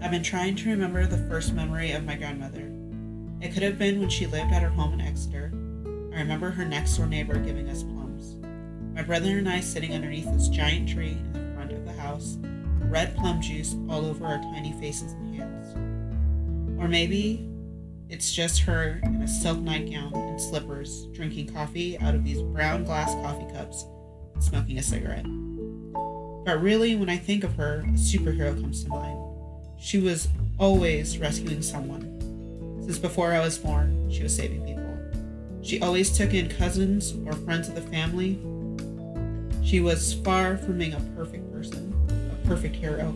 I've been trying to remember the first memory of my grandmother. It could have been when she lived at her home in Exeter. I remember her next door neighbor giving us plums. My brother and I sitting underneath this giant tree in the front of the house, red plum juice all over our tiny faces and hands. Or maybe it's just her in a silk nightgown and slippers, drinking coffee out of these brown glass coffee cups and smoking a cigarette. But really, when I think of her, a superhero comes to mind. She was always rescuing someone. Since before I was born, she was saving people. She always took in cousins or friends of the family. She was far from being a perfect person, a perfect hero,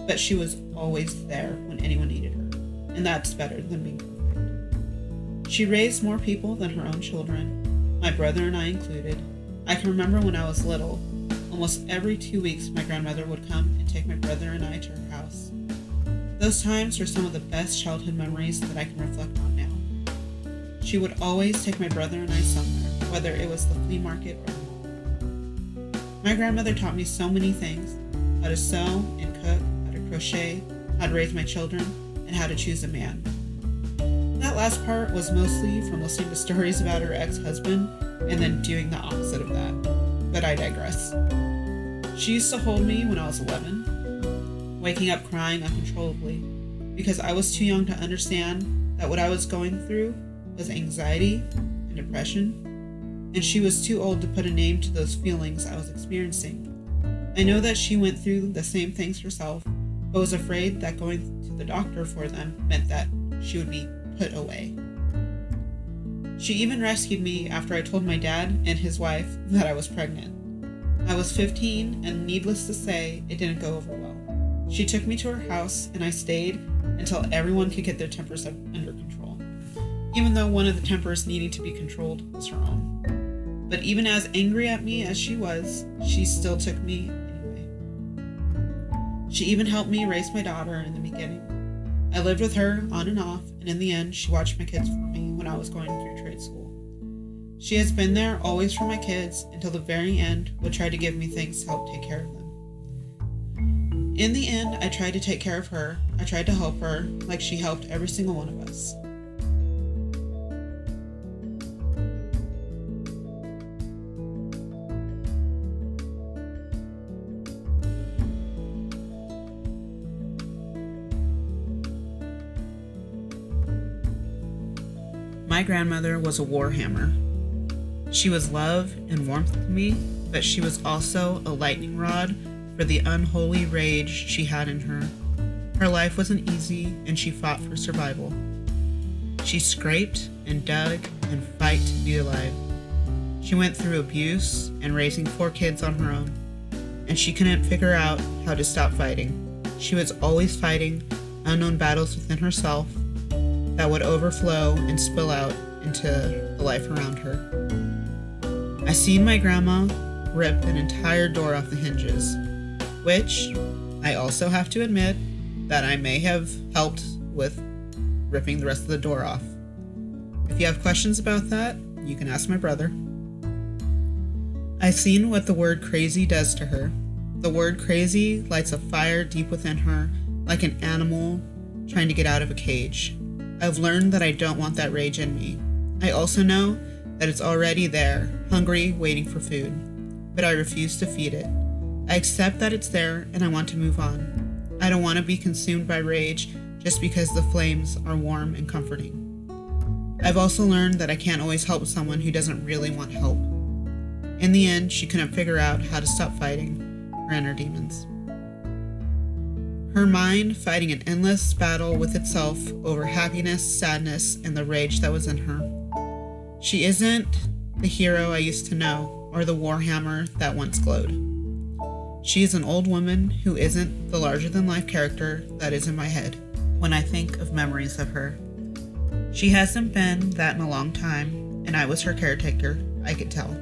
but she was always there when anyone needed her, and that's better than being perfect. She raised more people than her own children, my brother and I included. I can remember when I was little, almost every 2 weeks my grandmother would come and take my brother and I to her house. Those times are some of the best childhood memories that I can reflect on now. She would always take my brother and I somewhere, whether it was the flea market or the mall. My grandmother taught me so many things: how to sew and cook, how to crochet, how to raise my children, and how to choose a man. That last part was mostly from listening to stories about her ex-husband and then doing the opposite of that. But I digress. She used to hold me when I was 11, waking up crying uncontrollably because I was too young to understand that what I was going through was anxiety and depression, and she was too old to put a name to those feelings I was experiencing. I know that she went through the same things herself, but was afraid that going to the doctor for them meant that she would be put away. She even rescued me after I told my dad and his wife that I was pregnant. I was 15, and needless to say, it didn't go over well. She took me to her house, and I stayed until everyone could get their tempers under control, even though one of the tempers needing to be controlled was her own. But even as angry at me as she was, she still took me anyway. She even helped me raise my daughter in the beginning. I lived with her on and off, and in the end, she watched my kids for me when I was going through trade school. She has been there always for my kids until the very end, would try to give me things to help take care of them. In the end, I tried to take care of her. I tried to help her like she helped every single one of us. My grandmother was a warhammer. She was love and warmth to me, but she was also a lightning rod for the unholy rage she had in her. Her life wasn't easy, and she fought for survival. She scraped and dug and fight to be alive. She went through abuse and raising 4 kids on her own, and she couldn't figure out how to stop fighting. She was always fighting unknown battles within herself that would overflow and spill out into the life around her. I seen my grandma rip an entire door off the hinges, which I also have to admit that I may have helped with ripping the rest of the door off. If you have questions about that, you can ask my brother. I seen what the word crazy does to her. The word crazy lights a fire deep within her, like an animal trying to get out of a cage. I've learned that I don't want that rage in me. I also know that it's already there, hungry, waiting for food, but I refuse to feed it. I accept that it's there, and I want to move on. I don't want to be consumed by rage just because the flames are warm and comforting. I've also learned that I can't always help someone who doesn't really want help. In the end, she couldn't figure out how to stop fighting her inner demons. Her mind fighting an endless battle with itself over happiness, sadness, and the rage that was in her. She isn't the hero I used to know, or the warhammer that once glowed. She is an old woman who isn't the larger-than-life character that is in my head when I think of memories of her. She hasn't been that in a long time, and I was her caretaker, I could tell.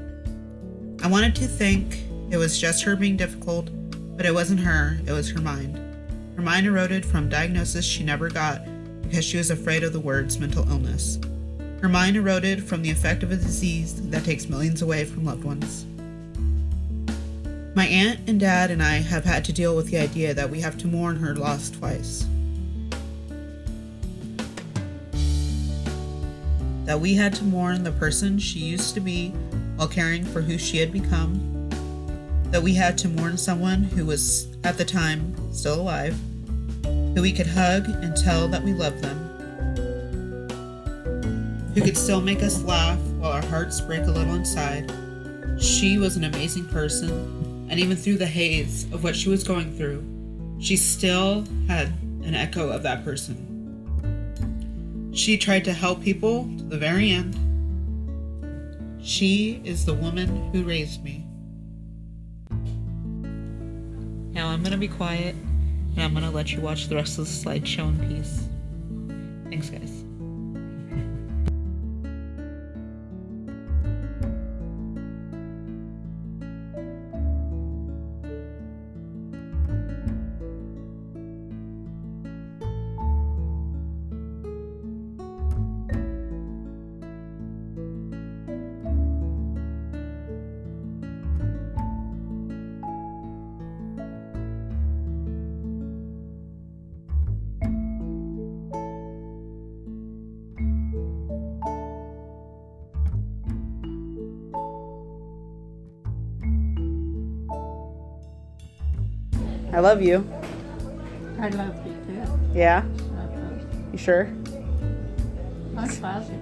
I wanted to think it was just her being difficult, but it wasn't her, it was her mind. Her mind eroded from diagnosis she never got because she was afraid of the words mental illness. Her mind eroded from the effect of a disease that takes millions away from loved ones. My aunt and dad and I have had to deal with the idea that we have to mourn her loss twice. that we had to mourn the person she used to be while caring for who she had become, that we had to mourn someone who was, at the time, still alive, who we could hug and tell that we loved them, who could still make us laugh while our hearts break a little inside. She was an amazing person, and even through the haze of what she was going through, she still had an echo of that person. She tried to help people to the very end. She is the woman who raised me. Now I'm going to be quiet, and I'm going to let you watch the rest of the slideshow in peace. Thanks, guys. I love you. I love you too. Yeah? You sure? I'm positive.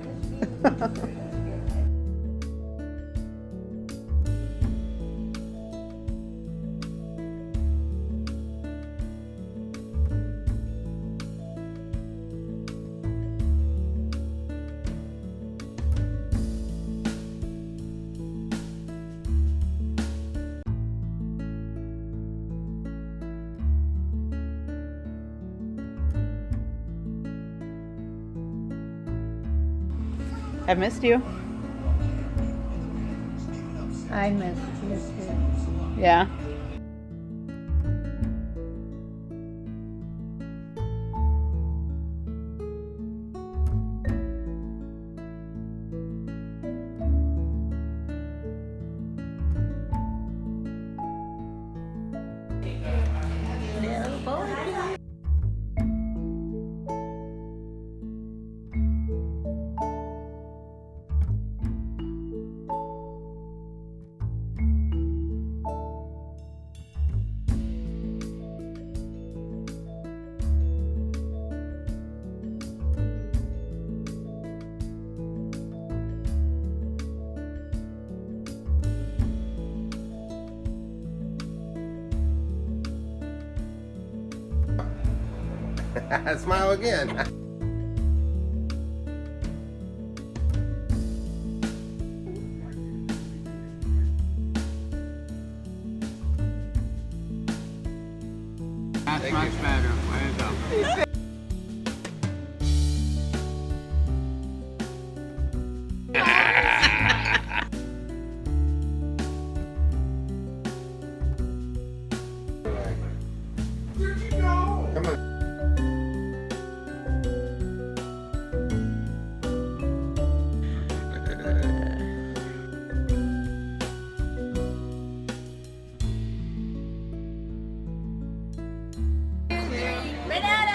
I've missed you. I missed you too. Yeah. Little boy. Smile again. That's much better. Way to go. Come on. Banana!